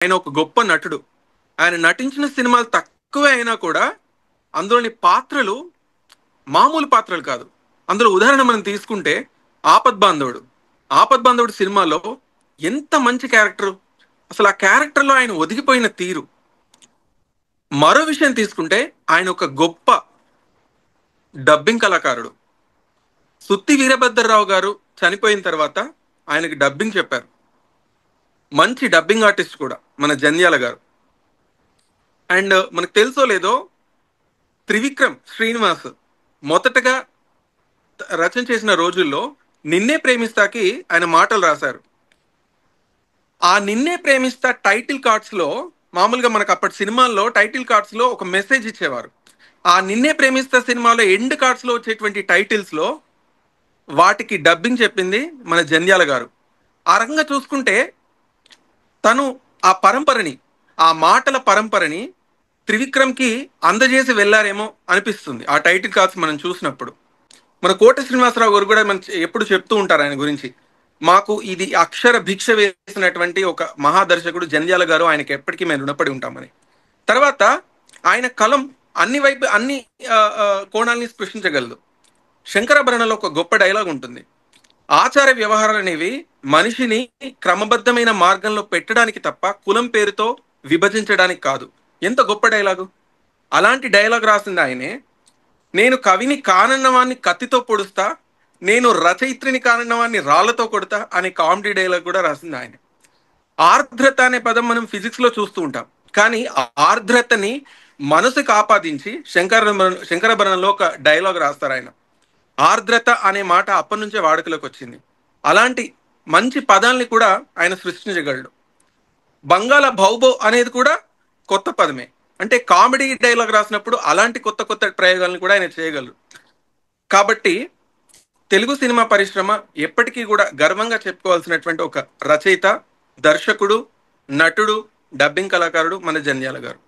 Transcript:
ఆయన ఒక గొప్ప నటుడు. ఆయన నటించిన సినిమాలు తక్కువే అయినా కూడా అందులోని పాత్రలు మామూలు పాత్రలు కాదు. అందులో ఉదాహరణ మనం తీసుకుంటే 'ఆపద్బాంధవుడు'. 'ఆపద్బాంధవుడు' సినిమాలో ఎంత మంచి క్యారెక్టర్. అసలు ఆ క్యారెక్టర్‌లో ఆయన ఒదిగిపోయిన తీరు. మరో విషయం తీసుకుంటే ఆయన ఒక గొప్ప డబ్బింగ్ కళాకారుడు. 'సుత్తి వీరభద్రరావు' గారు చనిపోయిన తర్వాత ఆయనకి డబ్బింగ్ చెప్పారు. మంచి డబ్బింగ్ ఆర్టిస్ట్ కూడా మన జంధ్యాల గారు. అండ్ మనకు తెలుసో లేదో త్రివిక్రమ్ శ్రీనివాస్ మొదటగా రచన చేసిన రోజుల్లో 'నిన్నే ప్రేమిస్తా'కి ఆయన మాటలు రాశారు. ఆ 'నిన్నే ప్రేమిస్తా' టైటిల్ కార్డ్స్ లో మామూలుగా మనకు అప్పటి సినిమాల్లో టైటిల్ కార్డ్స్ లో ఒక మెసేజ్ ఇచ్చేవారు. ఆ 'నిన్నే ప్రేమిస్తా' సినిమాలో ఎండ్ కార్డ్స్ లో వచ్చేటువంటి టైటిల్స్ లో వాటికి డబ్బింగ్ చెప్పింది మన జంధ్యాల గారు. ఆ రకంగా చూసుకుంటే తను ఆ పరంపరని, ఆ మాటల పరంపరని త్రివిక్రమ్‌కి అందజేసి వెళ్లారేమో అనిపిస్తుంది. ఆ టైటిల్ కార్డ్స్ మనం చూసినప్పుడు. మన కోట శ్రీనివాసరావు గారు కూడా ఎప్పుడు చెప్తూ ఉంటారు ఆయన గురించి. మాకు ఇది అక్షర భిక్ష వేసినటువంటి ఒక మహాదర్శకుడు జంధ్యాల గారు. ఆయనకి ఎప్పటికీ మేము రుణపడి ఉంటామని. తర్వాత ఆయన కలం అన్ని కోణాల్ని స్పృశించగలదు. శంకరాభరణంలో ఒక గొప్ప డైలాగ్ ఉంటుంది. ఆచార వ్యవహారాలు అనేవి మనిషిని క్రమబద్ధమైన మార్గంలో పెట్టడానికి తప్ప కులం పేరుతో విభజించడానికి కాదు. ఎంత గొప్ప డైలాగు. అలాంటి డైలాగ్ రాసింది ఆయనే. నేను కవిని కానన్నవాన్ని కత్తితో పొడుస్తా, నేను రచయిత్రిని కానన్నవాన్ని రాళ్లతో కొడతా అనే కామెడీ డైలాగ్ కూడా రాసింది ఆయన. ఆర్ద్రత అనే పదం మనం ఫిజిక్స్ లో చూస్తూ ఉంటాం. కానీ ఆ ఆర్ద్రతని మనసుకు ఆపాదించి శంకరాభరణంలో ఒక డైలాగ్ రాస్తారు ఆయన. ఆర్ద్రత అనే మాట అప్పటి నుంచే వాడుకలోకి వచ్చింది. అలాంటి మంచి పదాల్ని కూడా ఆయన సృష్టించగలడు. బంగాళ భౌబో అనేది కూడా కొత్త పదమే. అంటే కామెడీ డైలాగ్ రాసినప్పుడు అలాంటి కొత్త కొత్త ప్రయోగాలను కూడా ఆయన చేయగలరు. కాబట్టి తెలుగు సినిమా పరిశ్రమ ఎప్పటికీ కూడా గర్వంగా చెప్పుకోవాల్సినటువంటి ఒక రచయిత, దర్శకుడు, నటుడు, డబ్బింగ్ కళాకారుడు మన జంధ్యాల గారు.